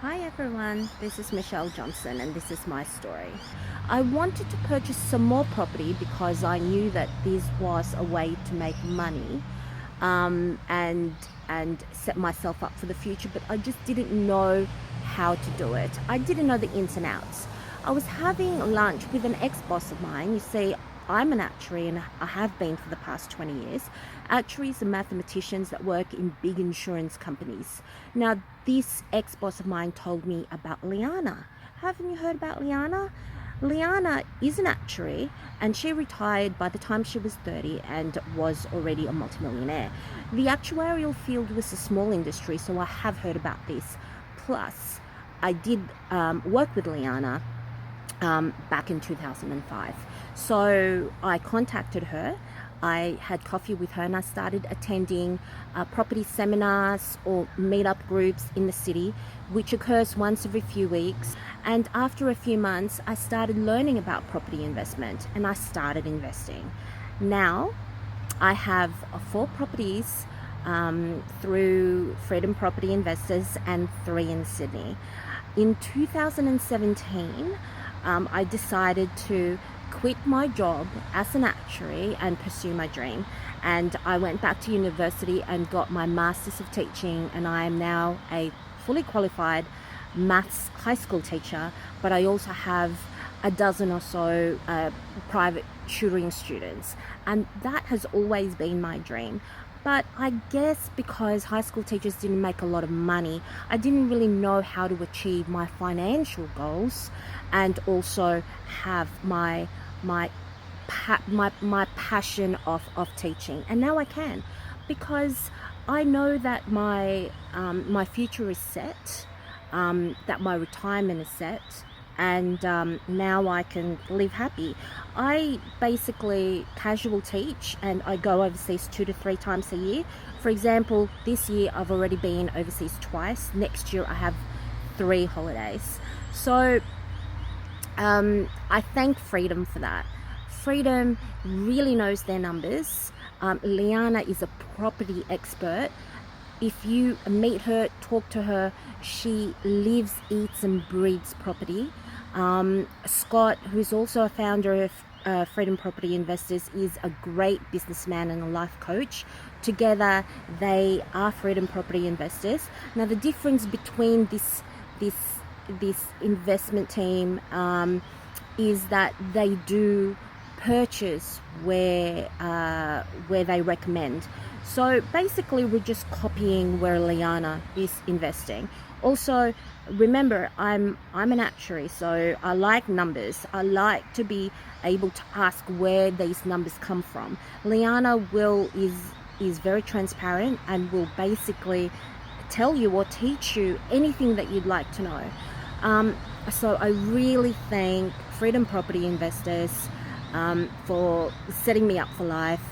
Hi everyone, this is Michelle Johnson and this is my story. I wanted to purchase some more property because I knew that this was a way to make money and set myself up for the future, but I just didn't know how to do it. I didn't know the ins and outs. I was having lunch with an ex-boss of mine. You see, I'm an actuary and I have been for the past 20 years. Actuaries are mathematicians that work in big insurance companies. Now, this ex-boss of mine told me about Liana. Haven't you heard about Liana? Liana is an actuary and she retired by the time she was 30 and was already a multimillionaire. The actuarial field was a small industry, so I have heard about this. Plus, I did work with Liana back in 2005. So I contacted her. I had coffee with her and I started attending property seminars or meetup groups in the city, which occurs once every few weeks. And after a few months, I started learning about property investment and I started investing. Now I have 4 properties through Freedom Property Investors and 3 in Sydney. In 2017, I decided to quit my job as an actuary and pursue my dream. And I went back to university and got my Masters of Teaching, and I am now a fully qualified maths high school teacher, but I also have a dozen or so private tutoring students, and that has always been my dream. But I guess because high school teachers didn't make a lot of money, I didn't really know how to achieve my financial goals and also have my my passion of teaching. And now I can, because I know that my future is set, that my retirement is set, and now I can live happy. I basically casual teach and I go overseas 2 to 3 times a year. For example, this year I've already been overseas twice. Next year I have 3 holidays. So I thank Freedom for that. Freedom really knows their numbers. Liana is a property expert. If you meet her, talk to her, she lives, eats and breathes property. Scott, who's also a founder of Freedom Property Investors, is a great businessman and a life coach. Together they are Freedom Property Investors. Now the difference between this investment team is that they do purchase where they recommend. So basically we're just copying where Liana is investing. Also, remember, I'm an actuary, so I like numbers. I like to be able to ask where these numbers come from. Liana is very transparent and will basically tell you or teach you anything that you'd like to know. So I really thank Freedom Property Investors for setting me up for life.